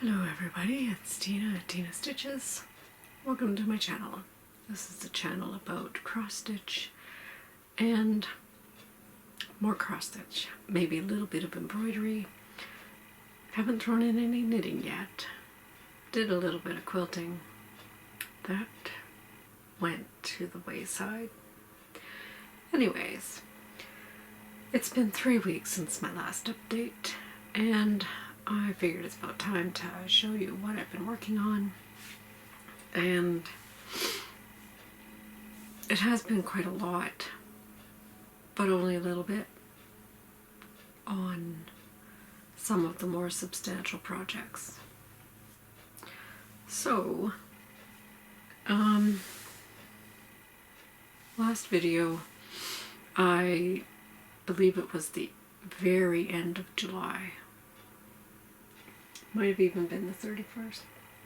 Hello everybody, it's Tina at Tina Stitches. Welcome to my channel. This is a channel about cross stitch and more cross stitch, maybe a little bit of embroidery. Haven't thrown in any knitting yet. Did a little bit of quilting. That went to the wayside. Anyways, it's been 3 weeks since my last update, and I figured it's about time to show you what I've been working on. And it has been quite a lot, but only a little bit on some of the more substantial projects. So, last video, I believe it was the very end of July. Might have even been the 31st.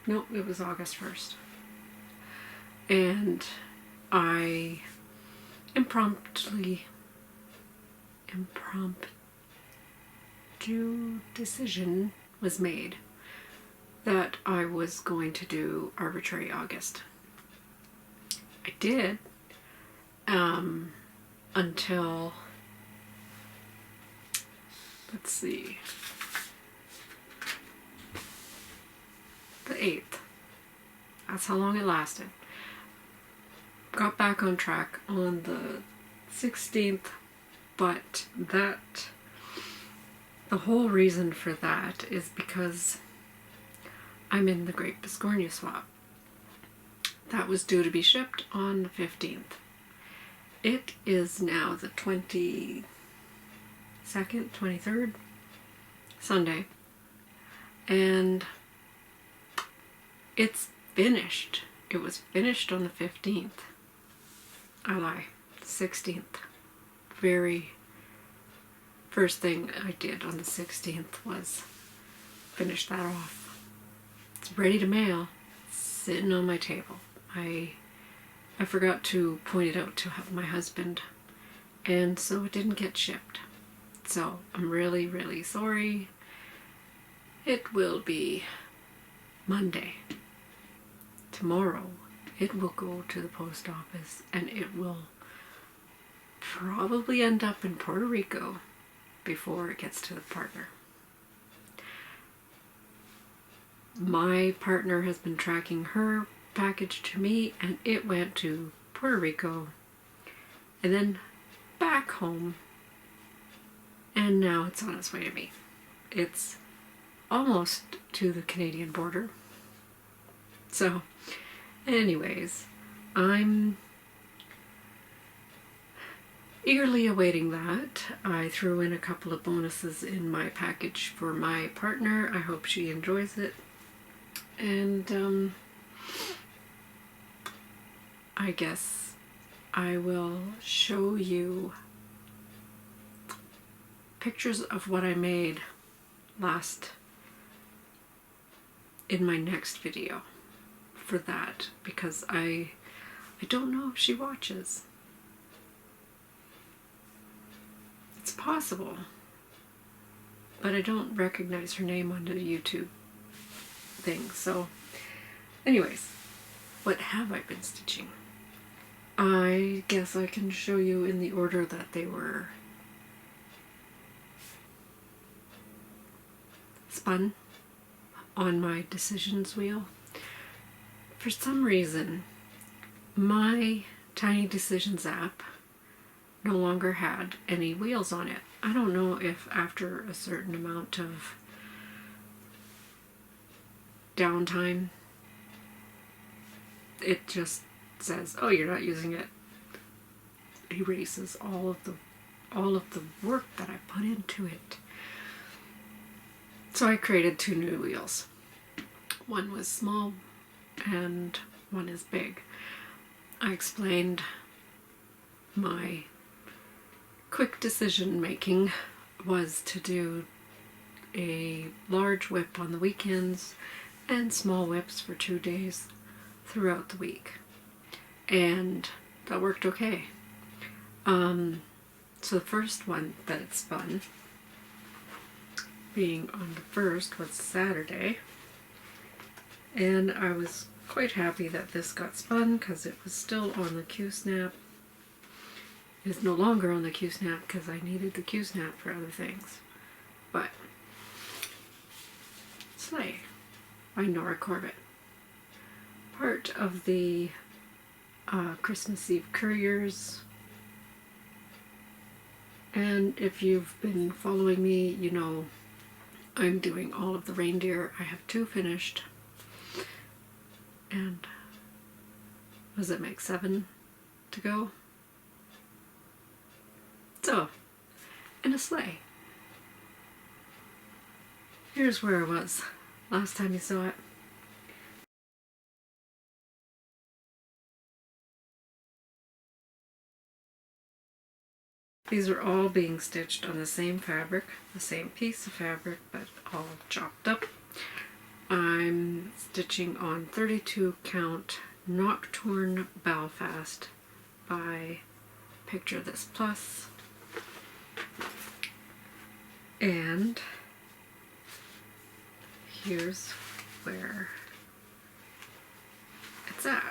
No, it was August 1st. And I impromptu decision was made that I was going to do Arbitrary August. I did until, let's see, the 8th. That's how long it lasted. Got back on track on the 16th, but the whole reason for that is because I'm in the Great Biscornu swap. That was due to be shipped on the 15th. It is now the 22nd, 23rd, Sunday, and it's finished. It was finished on the 15th. I lie, 16th. Very first thing I did on the 16th was finish that off. It's ready to mail, sitting on my table. I forgot to point it out to my husband, and so it didn't get shipped. So I'm really, really sorry. It will be Monday. Tomorrow it will go to the post office, and it will probably end up in Puerto Rico before it gets to the partner. My partner has been tracking her package to me, and it went to Puerto Rico and then back home, and now it's on its way to me. It's almost to the Canadian border. So anyways, I'm eagerly awaiting that. I threw in a couple of bonuses in my package for my partner. I hope she enjoys it. And I guess I will show you pictures of what I made in my next video for that, because I don't know if she watches. It's possible, but I don't recognize her name on the YouTube thing. So anyways, what have I been stitching? I guess I can show you in the order that they were spun on my decisions wheel. For some reason, my Tiny Decisions app no longer had any wheels on it. I don't know if after a certain amount of downtime, it just says, oh, you're not using it. Erases all of the work that I put into it. So I created 2 new wheels. One was small and one is big. I explained my quick decision making was to do a large whip on the weekends and small whips for 2 days throughout the week, and that worked okay. So the first one that it spun, being on the 1st, was Saturday, And I was quite happy that this got spun because it was still on the Q-snap. It's no longer on the Q-snap because I needed the Q-snap for other things. But Sleigh by Nora Corbett. Part of the Christmas Eve Courriers. And if you've been following me, you know I'm doing all of the reindeer. I have 2 finished. And what does it make, 7 to go? So, in a sleigh. Here's where I was last time you saw it. These are all being stitched on the same fabric, the same piece of fabric, but all chopped up. I'm stitching on 32 count Nocturne Belfast by Picture This Plus. And here's where it's at.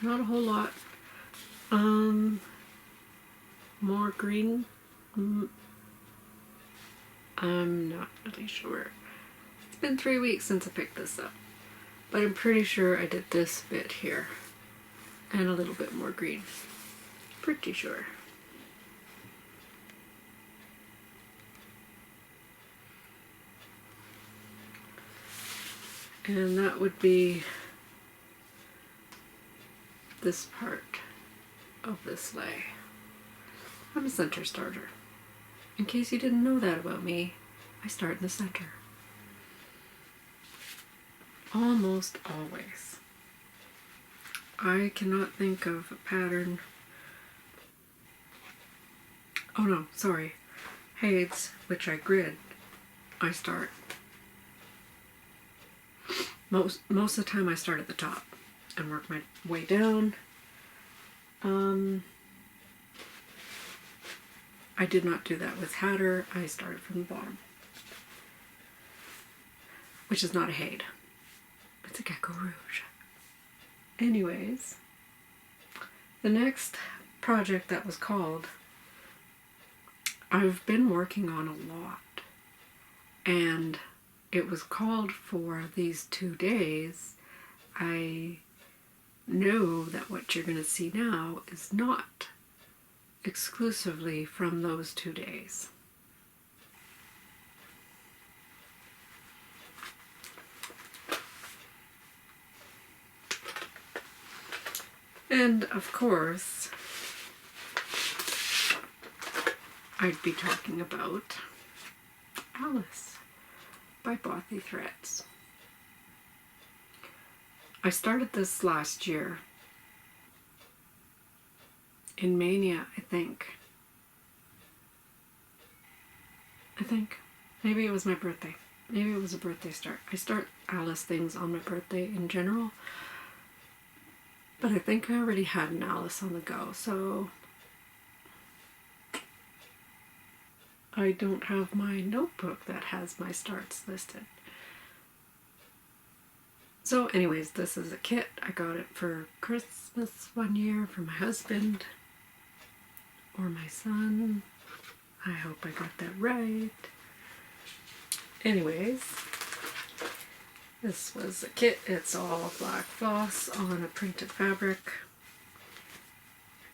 Not a whole lot. More green. I'm not really sure. It's been 3 weeks since I picked this up, but I'm pretty sure I did this bit here and a little bit more green. Pretty sure. And that would be this part of the sleigh. I'm a center starter. In case you didn't know that about me, I start in the center. Almost always. I cannot think of a pattern. Oh no, sorry. Heights, which I grid, I start. Most of the time I start at the top and work my way down. I did not do that with Hatter. I started from the bottom, which is not a Haid. It's a Gecko Rouge. Anyways, the next project that was called, I've been working on a lot, and it was called for these 2 days. I know that what you're going to see now is not exclusively from those 2 days. And of course, I'd be talking about Alice by Bothy Threads. I started this last year in Mania, I think. Maybe it was my birthday. Maybe it was a birthday start. I start Alice things on my birthday in general, but I think I already had an Alice on the go, so I don't have my notebook that has my starts listed. So anyways, this is a kit. I got it for Christmas one year for my husband or my son. I hope I got that right. Anyways, this was a kit. It's all black floss on a printed fabric.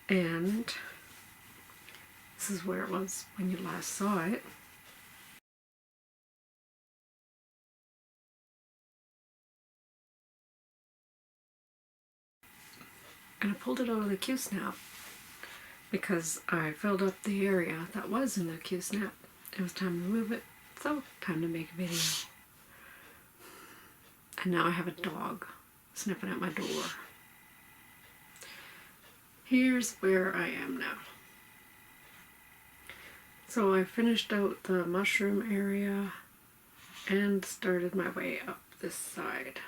And this is where it was when you last saw it. And I pulled it out of the Q-snap because I filled up the area that was in the Q-snap. It was time to move it, so time to make a video. And now I have a dog sniffing at my door. Here's where I am now. So I finished out the mushroom area and started my way up this side.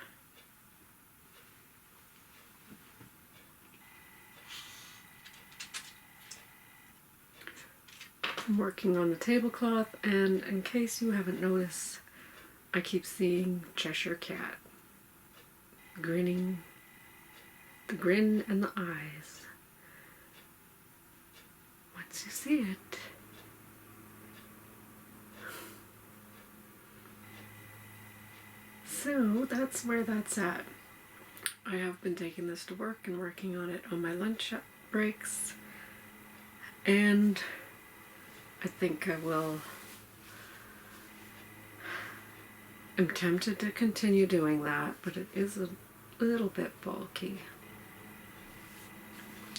I'm working on the tablecloth, and in case you haven't noticed, I keep seeing Cheshire Cat grinning, the grin and the eyes. Once you see it, so that's where that's at. I have been taking this to work and working on it on my lunch breaks, and I think I will. I'm tempted to continue doing that, but it is a little bit bulky.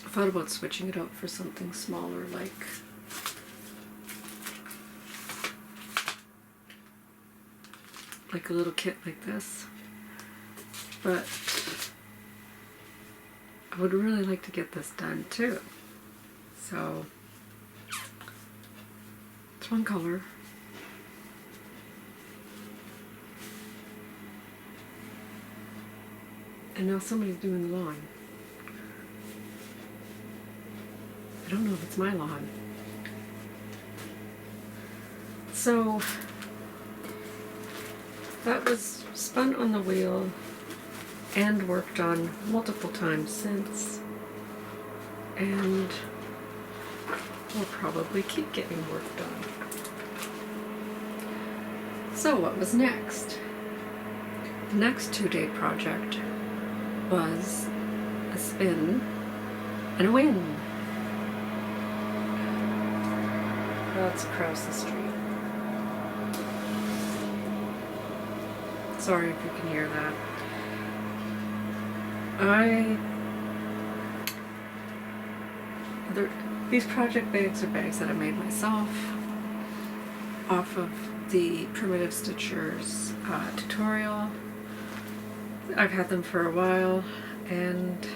I thought about switching it out for something smaller, like a little kit like this, but I would really like to get this done too. So it's one color. And now somebody's doing the lawn. I don't know if it's my lawn. So that was spun on the wheel and worked on multiple times since, and will probably keep getting work done. So what was next? The next 2-day project was a spin and a win. That's across the street. Sorry if you can hear that. These project bags are bags that I made myself off of the Primitive Stitchers tutorial. I've had them for a while, and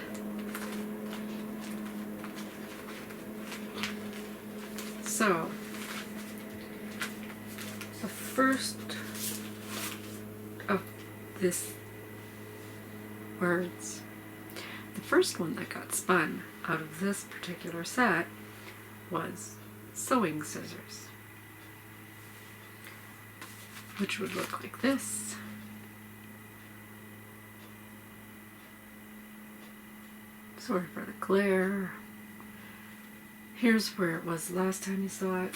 so the first of this words, the first one that got spun out of this particular set was sewing scissors, which would look like this. Sorry for the glare. Here's where it was last time you saw it.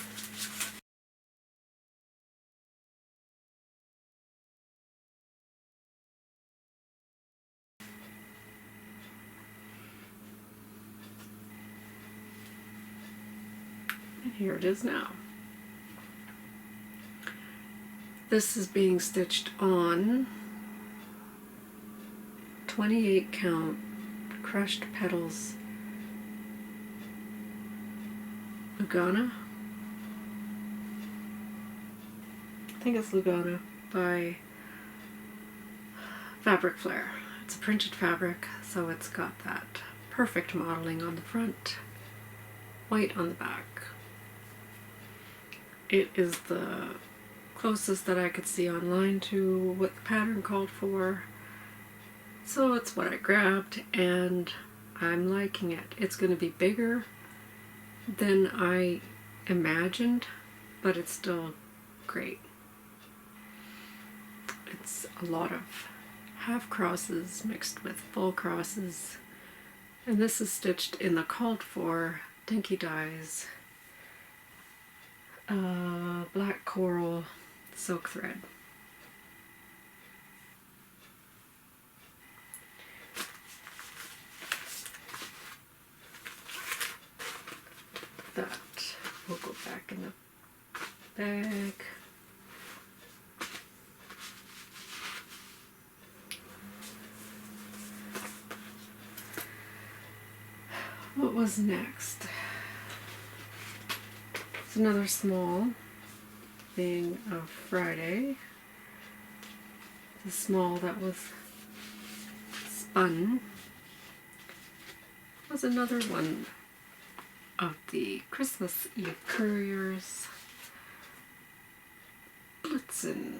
And here it is now. This is being stitched on 28 count crushed petals Lugana. I think it's Lugana by Fabric Flare. It's a printed fabric, so it's got that perfect modeling on the front, white on the back. It is the closest that I could see online to what the pattern called for. So it's what I grabbed, and I'm liking it. It's going to be bigger than I imagined, but it's still great. It's a lot of half crosses mixed with full crosses, and this is stitched in the called for Dinky Dyes black coral silk thread. That will go back in the bag. What was next? It's another small thing of Friday. The small that was spun was another one of the Christmas Eve Courriers Blitzen.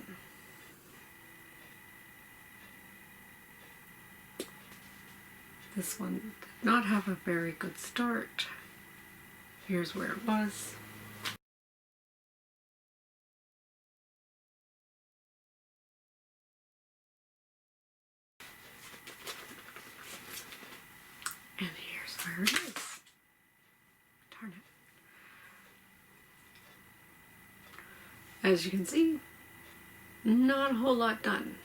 This one did not have a very good start. Here's where it was. Where it is. Darn it. As you can see, not a whole lot done.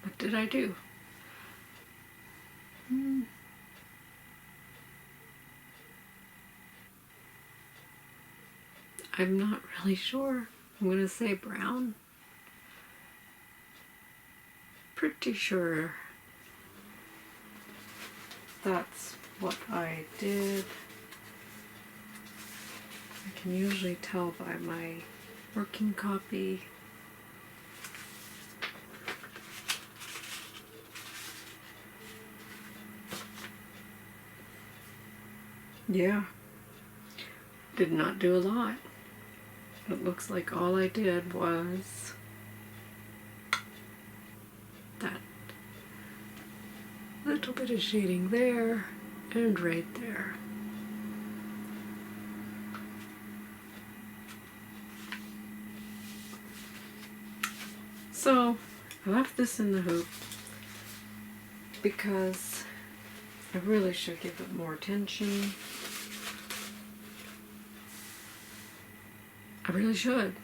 What did I do? I'm not really sure. I'm going to say brown. Pretty sure that's what I did. I can usually tell by my working copy. Yeah, did not do a lot. It looks like all I did was that little bit of shading there and right there. So I left this in the hoop because I really should give it more attention. I really should.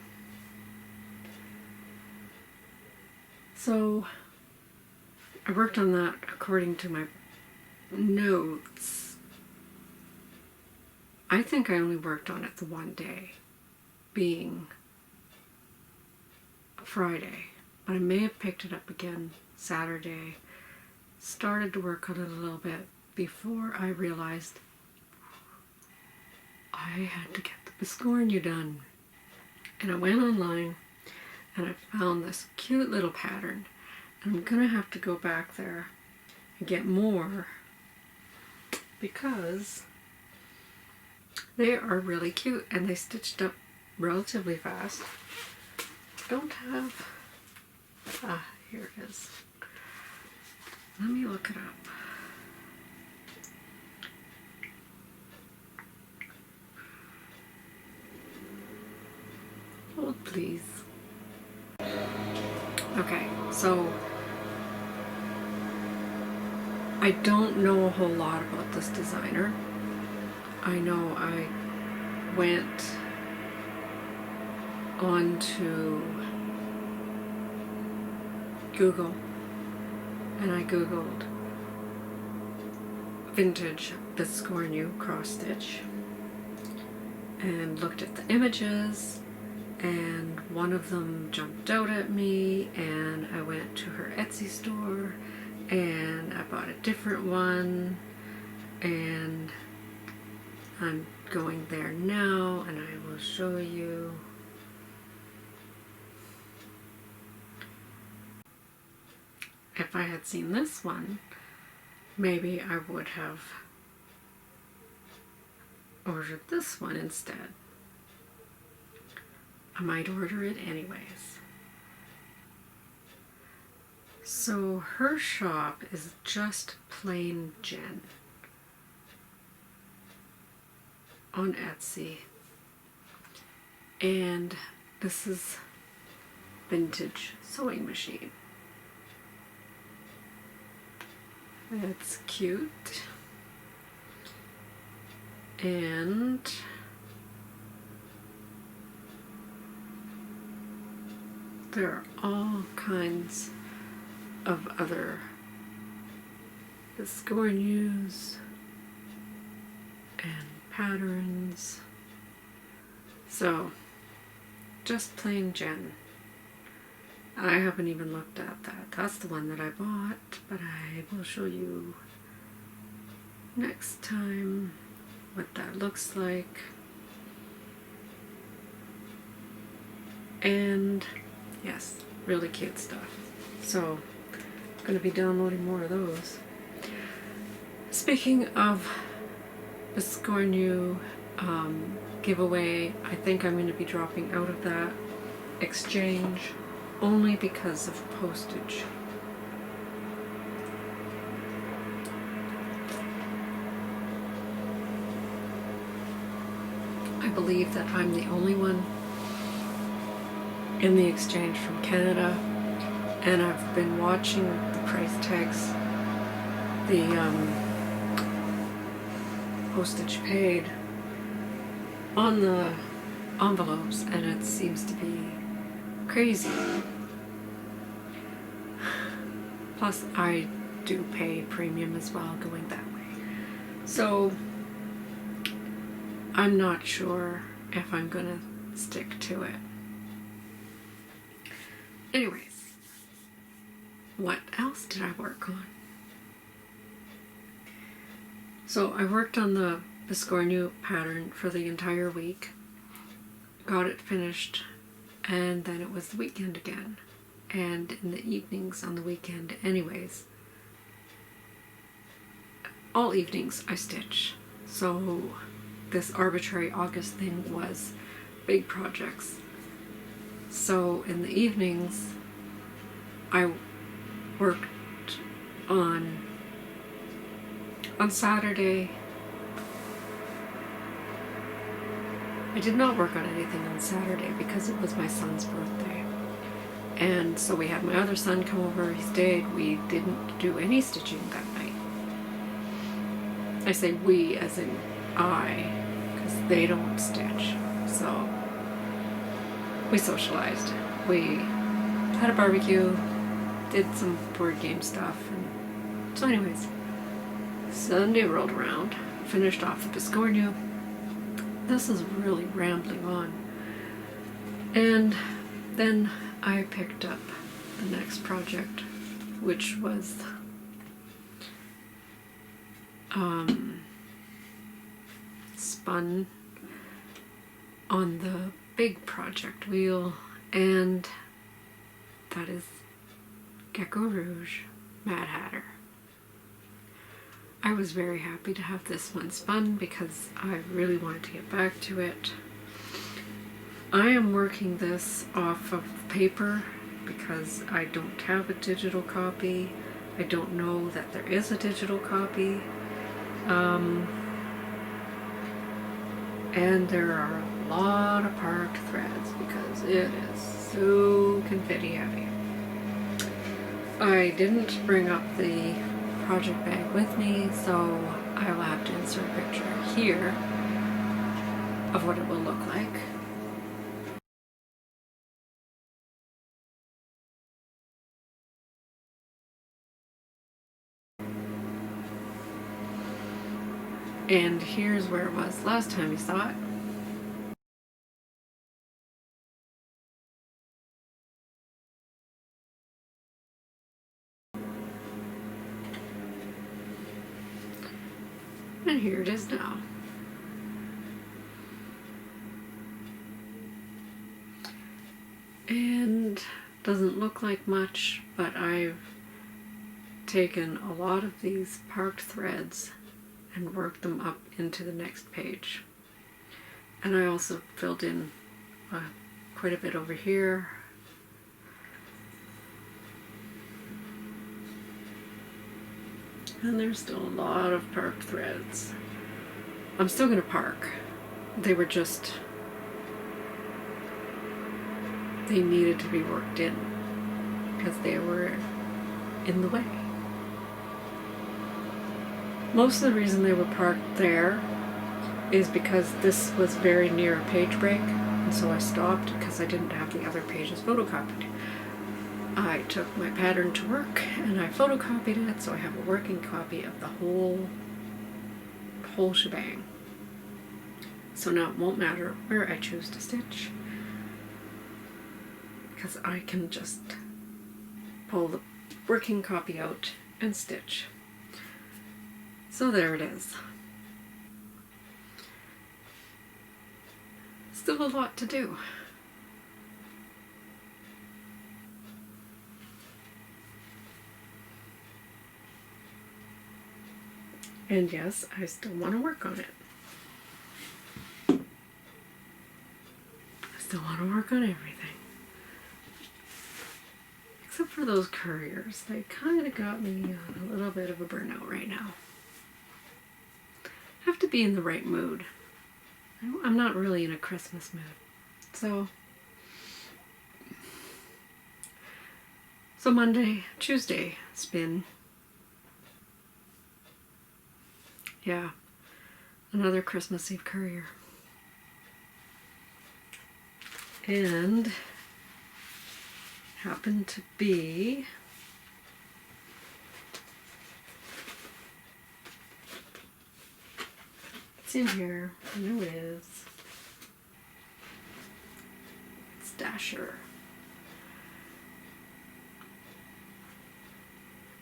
So I worked on that according to my notes. I think I only worked on it the one day, being Friday, but I may have picked it up again Saturday. Started to work on it a little bit before I realized I had to get the biscornu done. And I went online and I found this cute little pattern. And I'm gonna have to go back there and get more because they are really cute and they stitched up relatively fast. Don't have, here it is. Let me look it up. Hold please. Okay, so I don't know a whole lot about this designer. I know I went onto Google and I googled vintage biscornu cross stitch and looked at the images, and one of them jumped out at me, and I went to her Etsy store and I bought a different one, and I'm going there now and I will show you. If I had seen this one, maybe I would have ordered this one instead. I might order it anyways. So her shop is just plain Jen on Etsy, and this is vintage sewing machine. It's cute, and there are all kinds of other biscornus and patterns. So just plain Jen. I haven't even looked at that. That's the one that I bought, but I will show you next time what that looks like. And yes, really cute stuff. So I'm going to be downloading more of those. Speaking of biscornu giveaway, I think I'm going to be dropping out of that exchange only because of postage. I believe that I'm the only one in the exchange from Canada, and I've been watching the price tags, the postage paid on the envelopes, and it seems to be crazy. Plus I do pay premium as well going that way. So I'm not sure if I'm gonna stick to it. Anyways, what else did I work on? So I worked on the biscornu pattern for the entire week, got it finished, and then it was the weekend again. And in the evenings on the weekend anyways, all evenings I stitch. So this arbitrary August thing was big projects. So in the evenings I worked on Saturday. I did not work on anything on Saturday because it was my son's birthday. And so we had my other son come over, he stayed. We didn't do any stitching that night. I say we as in I, because they don't stitch. So we socialized. We had a barbecue, did some board game stuff. And so anyways, Sunday rolled around, finished off the biscornu. This is really rambling on. And then I picked up the next project, which was spun on the big project wheel, and that is Gecko Rouge Mad Hatter. I was very happy to have this one spun because I really wanted to get back to it. I am working this off of paper because I don't have a digital copy. I don't know that there is a digital copy. And there are a lot of parked threads because it is so confetti heavy. I didn't bring up the project bag with me, so I will have to insert a picture here of what it will look like. And here's where it was last time you saw it. And here it is now. And doesn't look like much, but I've taken a lot of these parked threads and worked them up into the next page. And I also filled in quite a bit over here. And there's still a lot of parked threads. I'm still going to park. They were just, they needed to be worked in because they were in the way. Most of the reason they were parked there is because this was very near a page break, and so I stopped because I didn't have the other pages photocopied. I took my pattern to work and I photocopied it, so I have a working copy of the whole shebang. So now it won't matter where I choose to stitch, because I can just pull the working copy out and stitch. So there it is. Still a lot to do. And yes, I still want to work on it. I still want to work on everything. Except for those couriers. They kind of got me on a little bit of a burnout right now. I have to be in the right mood. I'm not really in a Christmas mood. So So Monday, Tuesday spin. Yeah, another Christmas Eve courier. And happened to be it's in here. I know it is. It's Dasher.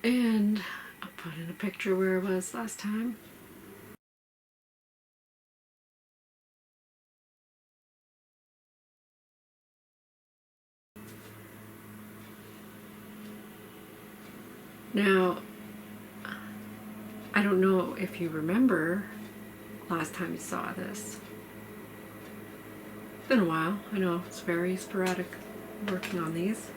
And I'll put in a picture where it was last time. Now, I don't know if you remember last time you saw this. It's been a while. I know it's very sporadic working on these.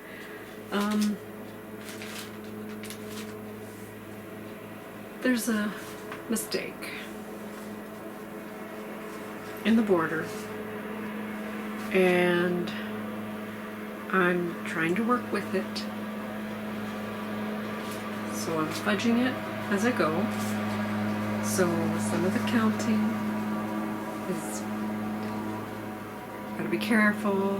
There's a mistake in the border, and I'm trying to work with it. So I'm fudging it as I go. So some of the counting is gotta be careful.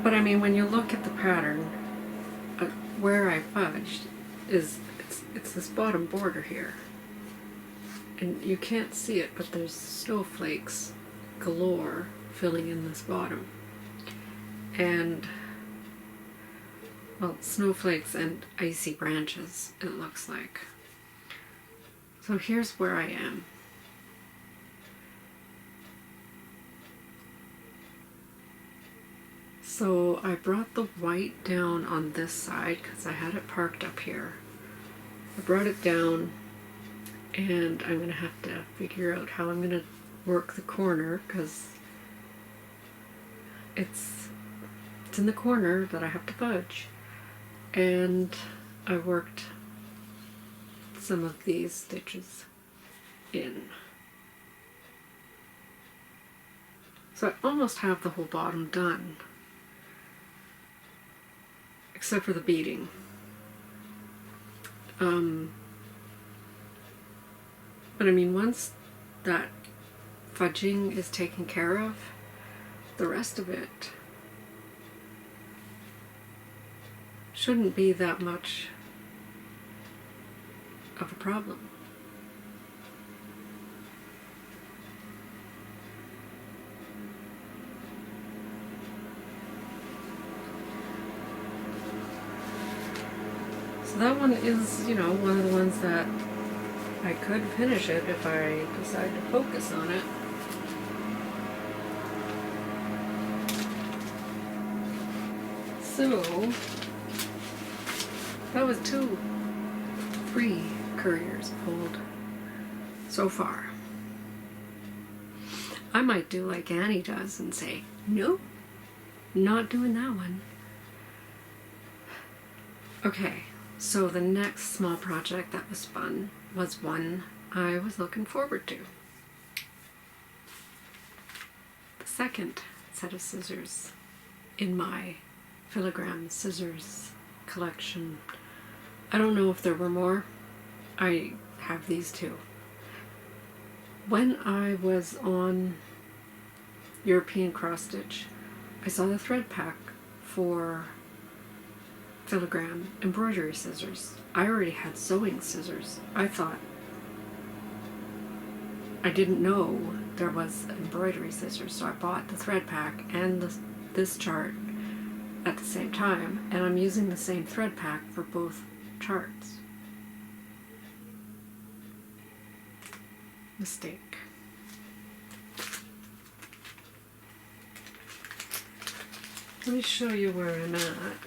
But I mean, when you look at the pattern, where I fudged is it's this bottom border here, and you can't see it, but there's snowflakes galore filling in this bottom, and well, snowflakes and icy branches, it looks like. So here's where I am. So I brought the white down on this side because I had it parked up here. I brought it down, and I'm going to have to figure out how I'm going to work the corner, because it's in the corner that I have to fudge. And I worked some of these stitches in. So I almost have the whole bottom done, except for the beading. But I mean, once that fudging is taken care of, the rest of it shouldn't be that much of a problem. So that one is, you know, one of the ones that I could finish it if I decide to focus on it. So that was 3 couriers pulled so far. I might do like Annie does and say, nope, not doing that one. Okay, so the next small project that was fun was one I was looking forward to. The second set of scissors in my Filigram scissors collection. I don't know if there were more. I have these 2. When I was on European Cross Stitch, I saw the thread pack for Filigram embroidery scissors. I already had sewing scissors. I didn't know there was embroidery scissors, so I bought the thread pack and this chart at the same time, and I'm using the same thread pack for both charts. Mistake. Let me show you where I'm at.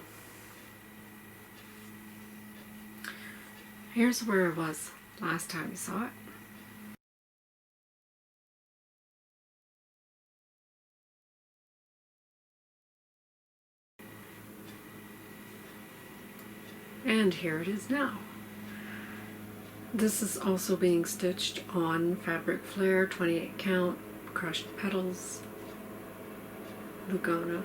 Here's where it was last time you saw it. And here it is now. This is also being stitched on Fabric Flare 28 count, crushed petals, Lugana.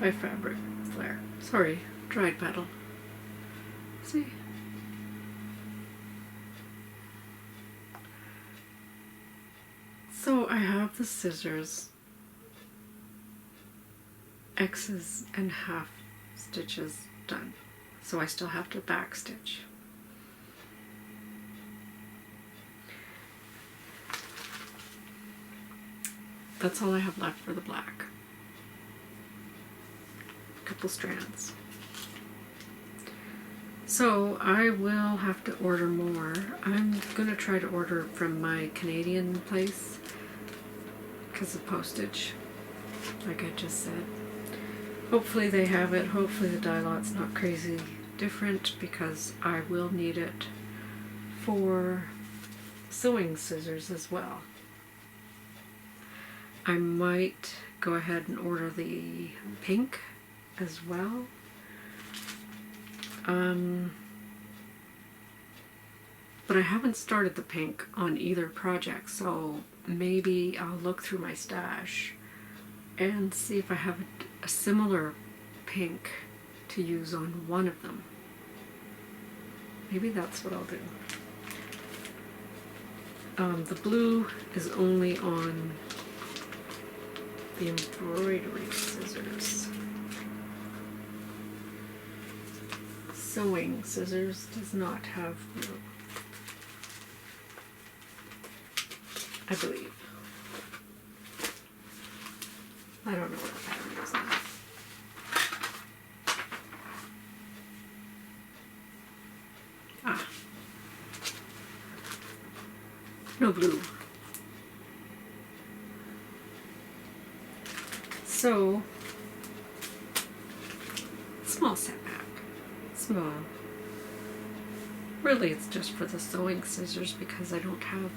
by Fabric Flare. Sorry, dried petal. See? So I have the scissors, X's and half stitches done. So I still have to back stitch. That's all I have left for the black. A couple strands. So I will have to order more. I'm gonna try to order from my Canadian place because of postage, like I just said. Hopefully they have it. Hopefully the dye lot's not crazy different, because I will need it for sewing scissors as well. I might go ahead and order the pink as well. But I haven't started the pink on either project, so maybe I'll look through my stash and see if I have a similar pink to use on one of them. Maybe that's what I'll do. The blue is only on the embroidery scissors. Sewing scissors does not have blue, I believe. I don't know what the pattern is now. Ah. No blue. So, small setback. Small. Really, it's just for the sewing scissors because I don't have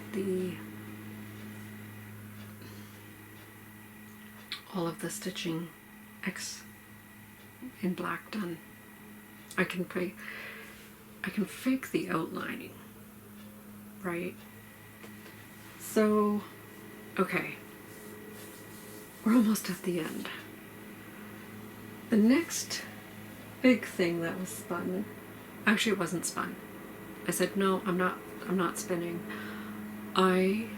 all of the stitching X in black done. I can fake the outlining, right? So, okay, we're almost at the end. The next big thing that was spun, actually it wasn't spun. I said, no, I'm not spinning. I'm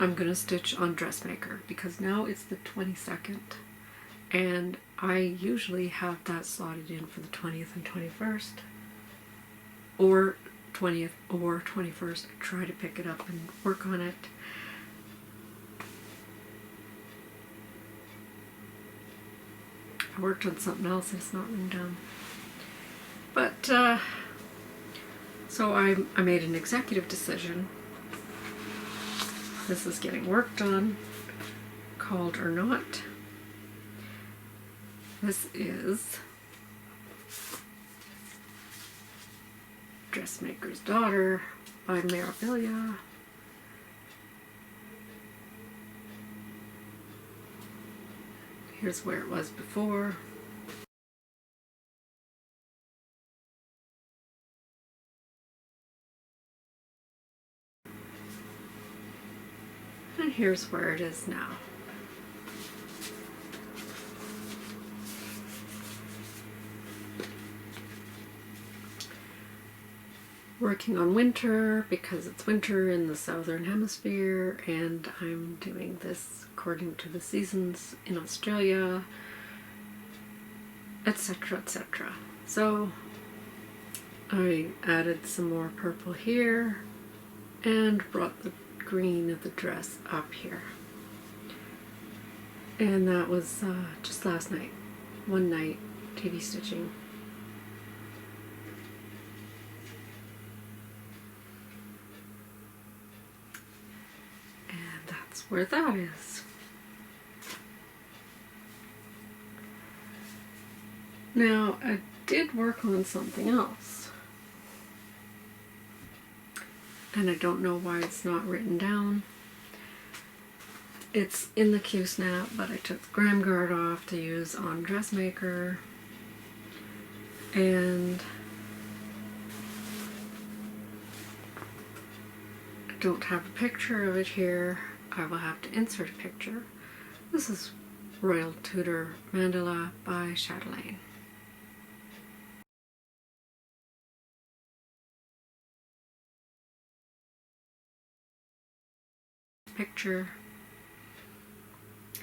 gonna stitch on Dressmaker because now it's the 22nd and I usually have that slotted in for the 20th and 21st, or 20th or 21st. I try to pick it up and work on it. I worked on something else and it's not written down. But, so I made an executive decision. This is getting worked on, called or not. This is Dressmaker's Daughter by Mirabilia. Here's where it was before. And here's where it is now. Working on winter because it's winter in the southern hemisphere, and I'm doing this according to the seasons in Australia, etc., etc. So I added some more purple here and brought the green of the dress up here, and that was just last night, one night TV stitching. Where that is. Now, I did work on something else, and I don't know why it's not written down. It's in the Q-snap, but I took the gram guard off to use on Dressmaker, and I don't have a picture of it here. I will have to insert a picture, This is Royal Tudor Mandala by Chatelaine. Picture.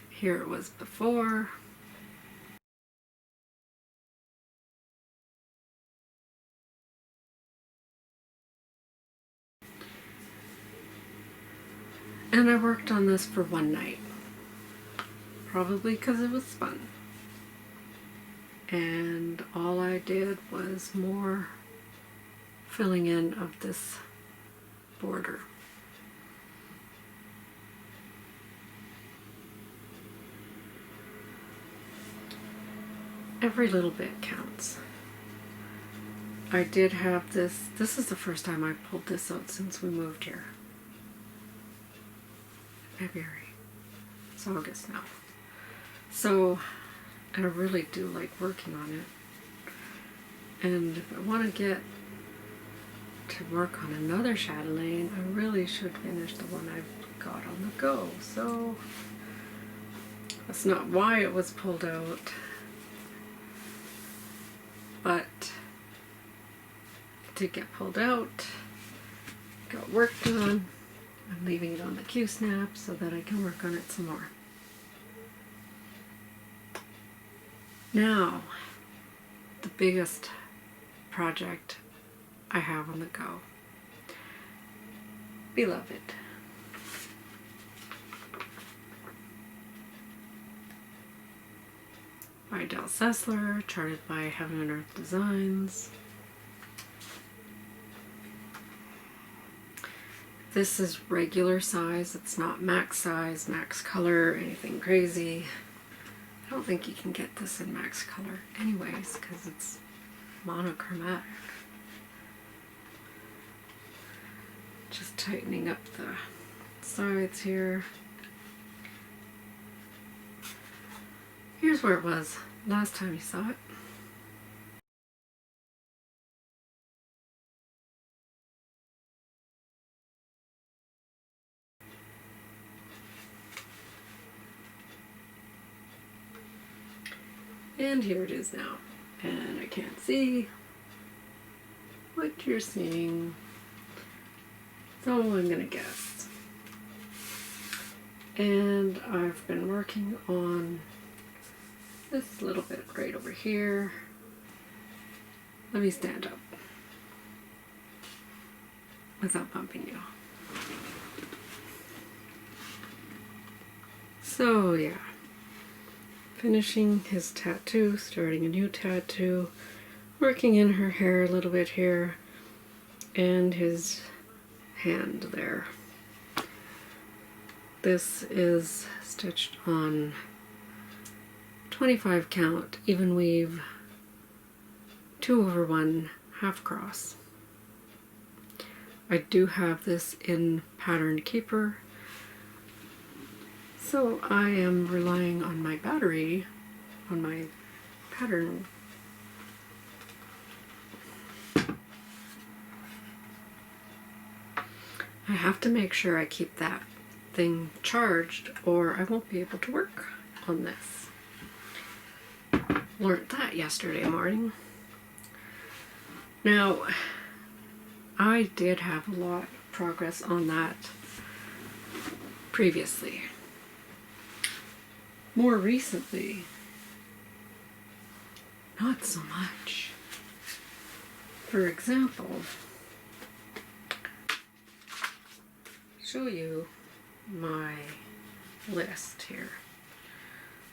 Here it was before. And I worked on this for one night. Probably because it was fun. And all I did was more filling in of this border. Every little bit counts. I did have this is the first time I pulled this out since we moved here. February. It's August now. So I really do like working on it. And if I want to get to work on another Chatelaine, I really should finish the one I've got on the go. So that's not why it was pulled out, but it did get pulled out, got work done. I'm leaving it on the Q-snap so that I can work on it some more. Now, the biggest project I have on the go. Beloved. By Adele Sessler, charted by Heaven and Earth Designs. This is regular size, it's not max size, max color, anything crazy. I don't think you can get this in max color anyways, because it's monochromatic. Just tightening up the sides here. Here's where it was last time you saw it. And here it is now. And I can't see what you're seeing, so I'm gonna guess. And I've been working on this little bit right over here. Let me stand up without bumping you. So yeah. Finishing his tattoo, starting a new tattoo, working in her hair a little bit here, and his hand there. This is stitched on 25 count, even weave, 2/1 half cross. I do have this in pattern keeper, so I am relying on my battery, on my pattern. I have to make sure I keep that thing charged or I won't be able to work on this. Learned that yesterday morning. Now, I did have a lot of progress on that previously. More recently, not so much. For example, show you my list here.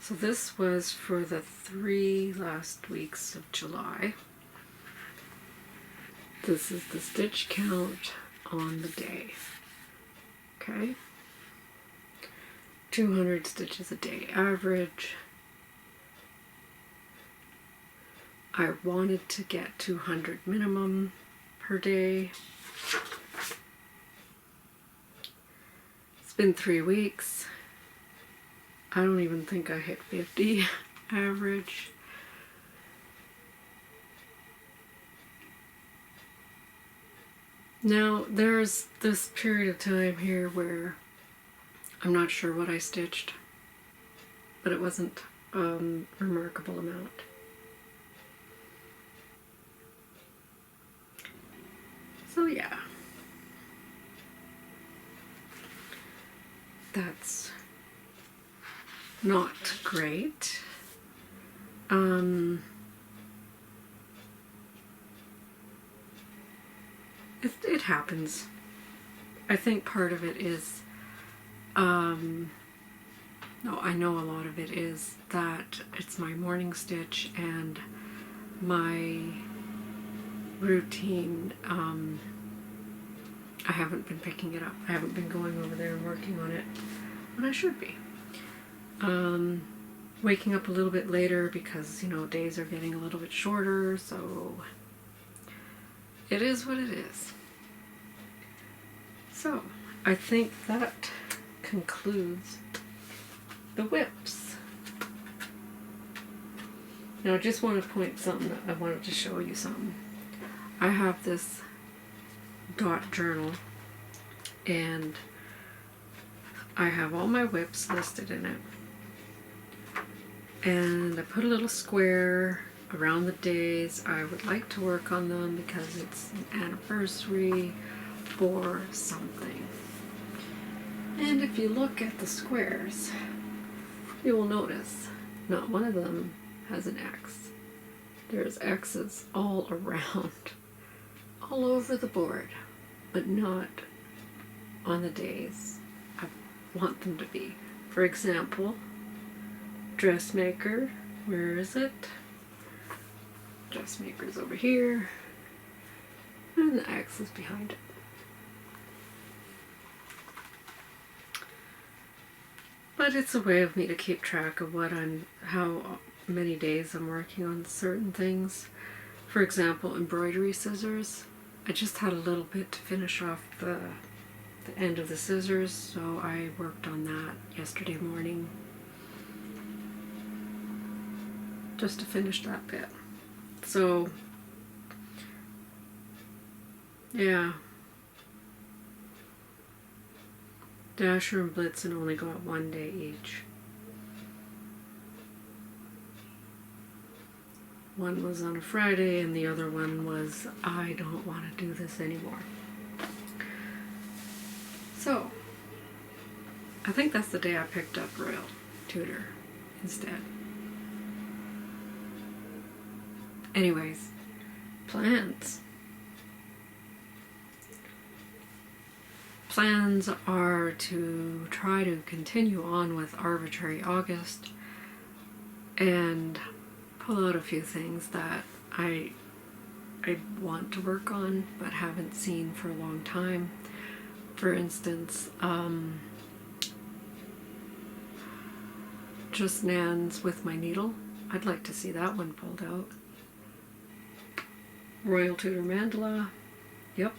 So this was for the 3 last weeks of July. This is the stitch count on the day. Okay? 200 stitches a day average. I wanted to get 200 minimum per day. It's been 3 weeks. I don't even think I hit 50 average. Now, there's this period of time here where I'm not sure what I stitched. but it wasn't a remarkable amount. So yeah, that's not great. It happens. I think part of it is, no, I know a lot of it is that it's my morning stitch and my routine. I haven't been picking it up. I haven't been going over there and working on it, but I should be. Waking up a little bit later because, you know, days are getting a little bit shorter, so it is what it is. So, I think that concludes the whips. Now, I just want to point something. I wanted to show you something. I have this dot journal, and I have all my whips listed in it. And I put a little square around the days I would like to work on them because it's an anniversary or something. And if you look at the squares, you will notice not one of them has an X. There's X's all around, all over the board, but not on the days I want them to be. For example, Dressmaker, where is it? Dressmaker's over here, and the X is behind it. But it's a way of me to keep track of how many days I'm working on certain things. For example, embroidery scissors. I just had a little bit to finish off the end of the scissors, so I worked on that yesterday morning. Just to finish that bit. So, yeah. Dasher and Blitzen only got 1 day each. One was on a Friday and the other one was, I don't want to do this anymore. So, I think that's the day I picked up Royal Tudor instead. Anyways, plans. Plans are to try to continue on with Arbitrary August and pull out a few things that I want to work on but haven't seen for a long time. For instance, just Nan's with my needle. I'd like to see that one pulled out. Royal Tudor Mandala. Yep.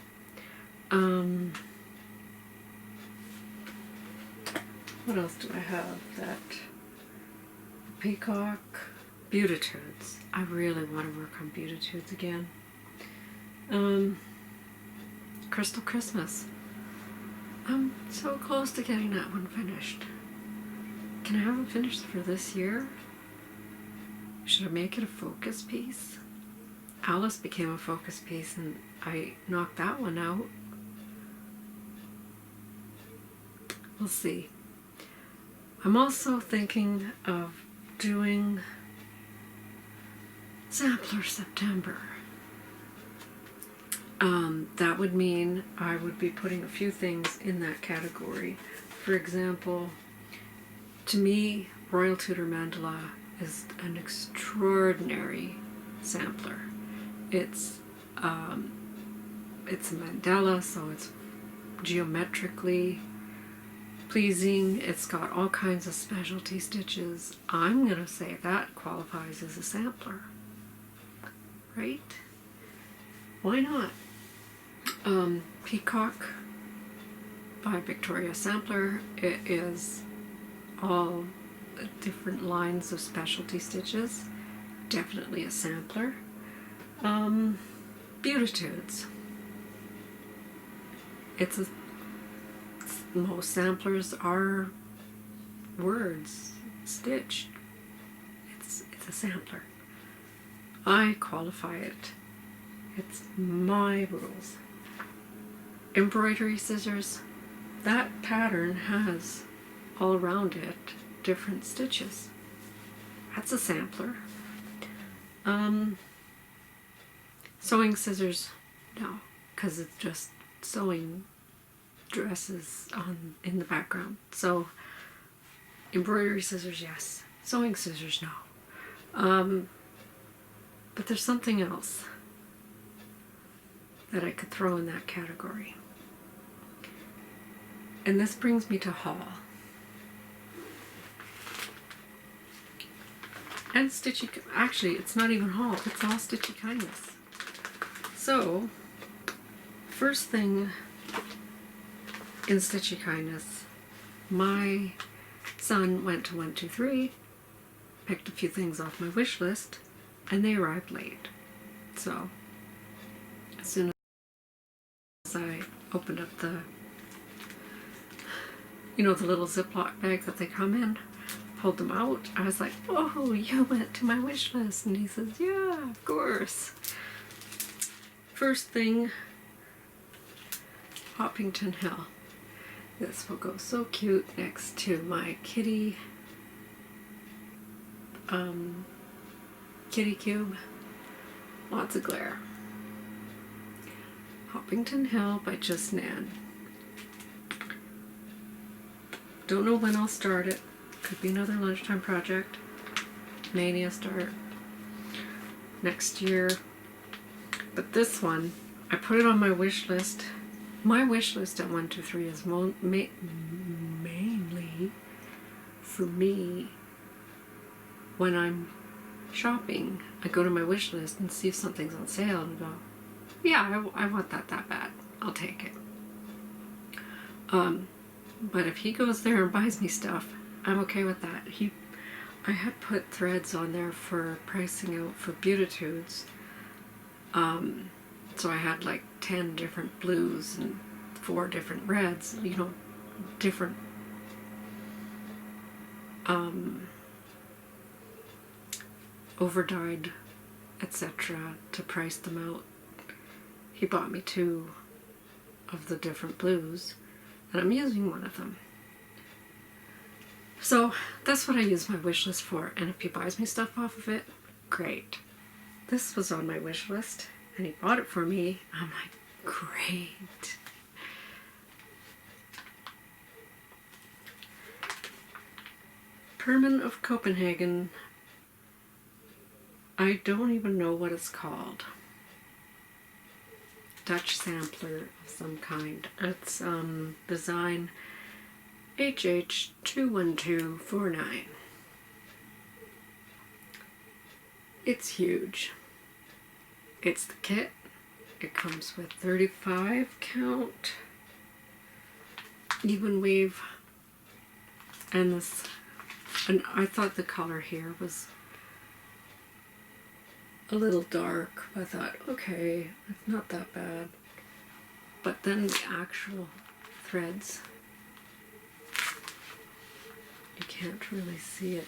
What else do I have? That peacock. Beatitudes. I really want to work on Beatitudes again. Crystal Christmas. I'm so close to getting that one finished. Can I have it finished for this year? Should I make it a focus piece? Alice became a focus piece and I knocked that one out. We'll see. I'm also thinking of doing Sampler September. That would mean I would be putting a few things in that category. For example, to me, Royal Tudor Mandala is an extraordinary sampler. It's a mandala, so it's geometrically pleasing. It's got all kinds of specialty stitches. I'm going to say that qualifies as a sampler. Right? Why not? Peacock by Victoria Sampler. It is all different lines of specialty stitches. Definitely a sampler. Beatitudes. Most samplers are words. stitched. It's a sampler. I qualify it. It's my rules. Embroidery scissors, that pattern has all around it different stitches. That's a sampler. Sewing scissors, no, because it's just sewing dresses on in the background. So embroidery scissors, yes. Sewing scissors, no. But there's something else that I could throw in that category. And this brings me to haul. And stitchy, actually it's not even haul, it's all stitchy kindness. So, first thing in stitchy kindness, my son went to 123, picked a few things off my wish list, and they arrived late. So, as soon as I opened up the, you know, the little Ziploc bag that they come in, pulled them out, I was like, oh, you went to my wish list. And he says, yeah, of course. First thing, Hoppington Hill. This will go so cute next to my kitty cube. Lots of glare. Hoppington Hill by Just Nan. Don't know when I'll start it. Could be another lunchtime project. Mania start next year. But this one, I put it on my wish list. My wish list at 123 is mainly for me. When I'm shopping, I go to my wish list and see if something's on sale and go, yeah, I want that bad. I'll take it. But if he goes there and buys me stuff, I'm okay with that. I had put threads on there for pricing out for Beautitudes. So I had like 10 different blues and 4 different reds, you know, different overdyed, etc. to price them out. He bought me 2 of the different blues, and I'm using one of them. So that's what I use my wish list for, and if he buys me stuff off of it, great. This was on my wish list, and he bought it for me. I'm like, great. Perman of Copenhagen. I don't even know what it's called. Dutch sampler of some kind. It's design HH21249. It's huge. It's the kit. It comes with 35 count even weave, and this. And I thought the color here was a little dark. I thought, okay, it's not that bad. But then the actual threads, you can't really see it.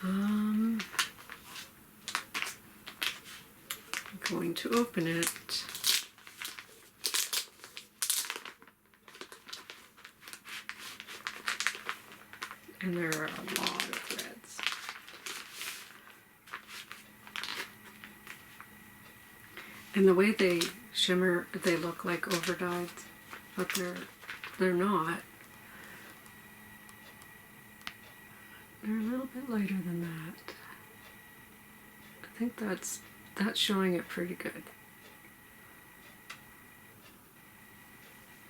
I'm going to open it. And there are a lot of threads. And the way they shimmer, they look like overdyed, but they're not. They're a little bit lighter than that. I think that's showing it pretty good.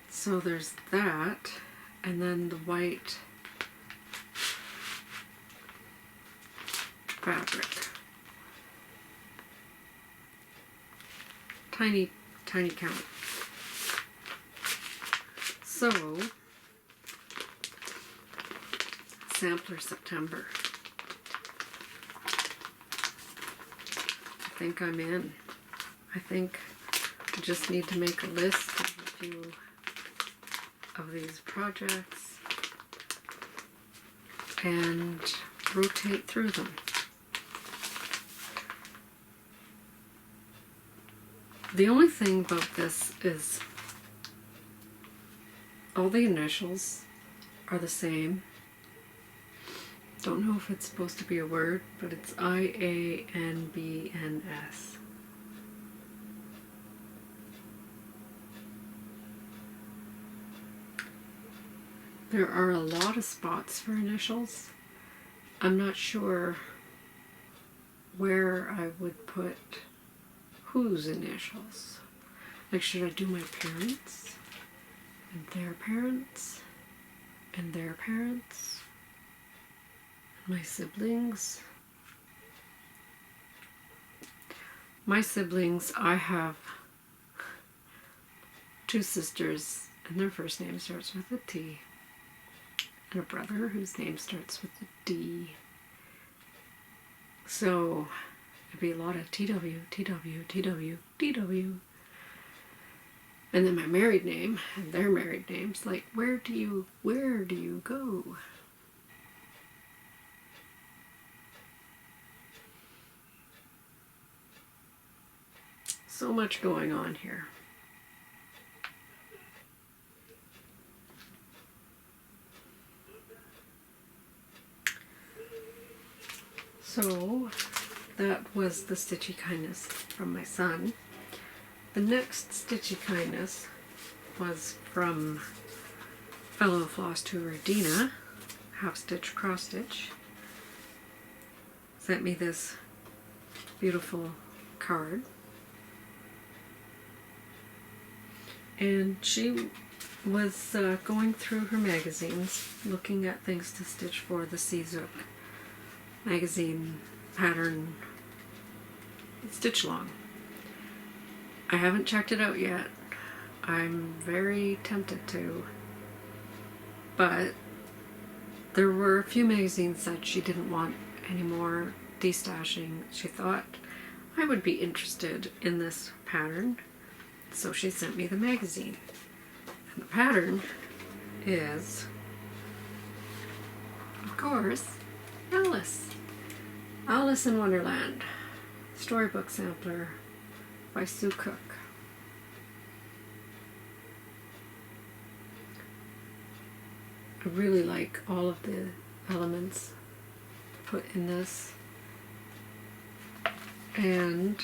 So there's that, and then the white fabric. Tiny count. So, sampler September. I think I'm in. I think I just need to make a list of a few of these projects. and rotate through them. The only thing about this is all the initials are the same. Don't know if it's supposed to be a word, but it's I, A, N, B, N, S. There are a lot of spots for initials. I'm not sure where I would put whose initials. Like, should I do my parents and their parents and their parents and my siblings? My siblings, I have 2 sisters and their first name starts with a T, and a brother whose name starts with a D. So it'd be a lot of TW, TW, TW, DW. And then my married name and their married names, like where do you go? So much going on here. So that was the Stitchy Kindness from my son. The next Stitchy Kindness was from fellow Flosstuber Dina, half stitch cross stitch. Sent me this beautiful card. And she was going through her magazines, looking at things to stitch for the Seazook magazine pattern stitch along. I haven't checked it out yet. I'm very tempted to, but there were a few magazines that she didn't want anymore destashing. She thought I would be interested in this pattern, so she sent me the magazine. And the pattern is, of course, Alice in Wonderland, storybook sampler by Sue Cook. I really like all of the elements put in this, and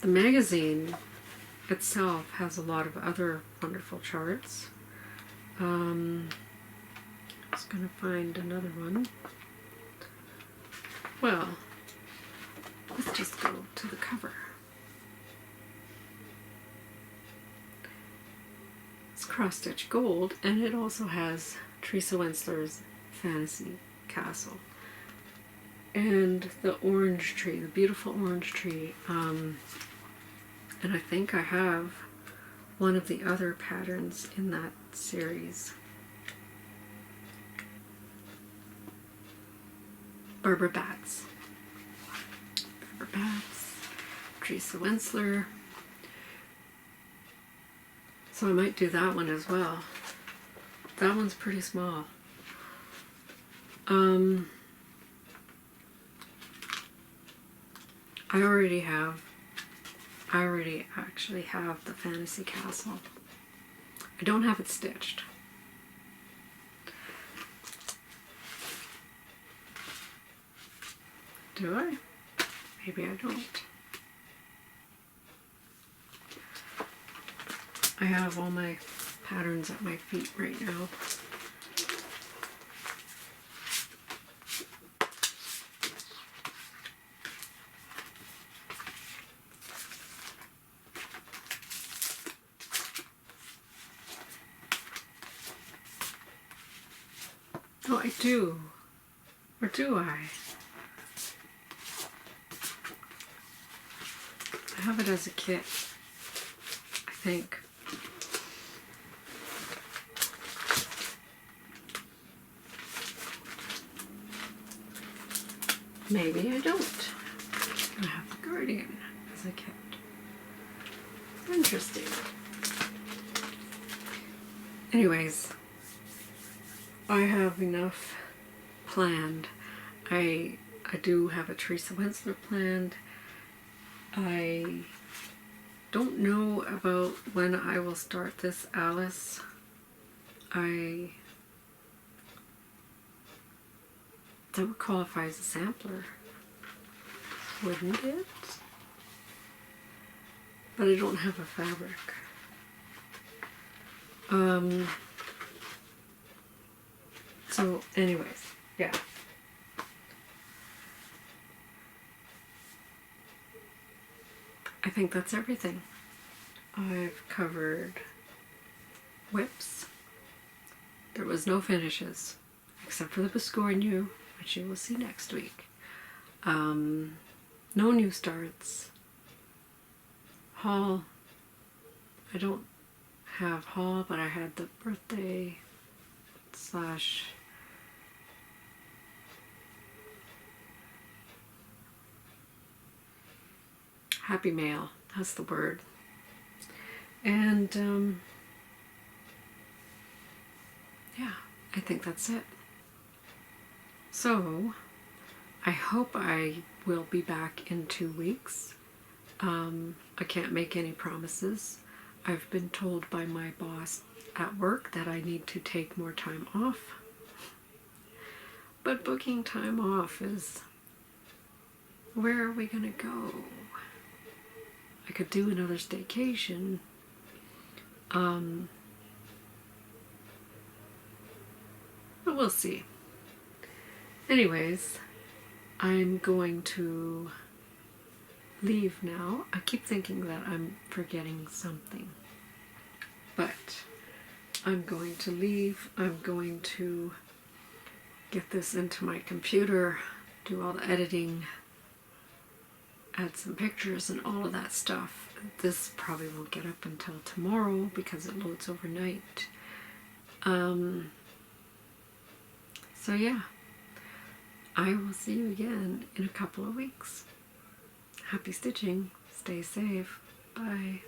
the magazine itself has a lot of other wonderful charts. I was going to find another one. Well, let's just go to the cover. It's cross-stitch gold, and it also has Teresa Wensler's Fantasy Castle. And the orange tree, the beautiful orange tree. And I think I have one of the other patterns in that series. Barbara Batts, Teresa Wensler. So I might do that one as well. That one's pretty small. I already actually have the Fantasy Castle. I don't have it stitched. Do I? Maybe I don't. I have all my patterns at my feet right now. Oh, I do. Or do I? I have it as a kit, I think. Maybe I don't. I have the Guardian as a kit. Interesting. Anyways, I have enough planned. I do have a Teresa Winsler planned. I don't know about when I will start this Alice. That would qualify as a sampler, wouldn't it? But I don't have a fabric. So anyways, yeah. I think that's everything. I've covered whips. There was no finishes, except for the biscornu, which you will see next week. No new starts. Haul. I don't have haul, but I had the birthday slash happy mail. That's the word. And yeah, I think that's it. So I hope I will be back in 2 weeks. I can't make any promises. I've been told by my boss at work that I need to take more time off. But booking time off is, where are we gonna go? I could do another staycation. But we'll see. Anyways, I'm going to leave now. I keep thinking that I'm forgetting something. But I'm going to leave. I'm going to get this into my computer, do all the editing, add some pictures and all of that stuff. This probably won't get up until tomorrow because it loads overnight. So yeah, I will see you again in a couple of weeks. Happy stitching. Stay safe. Bye.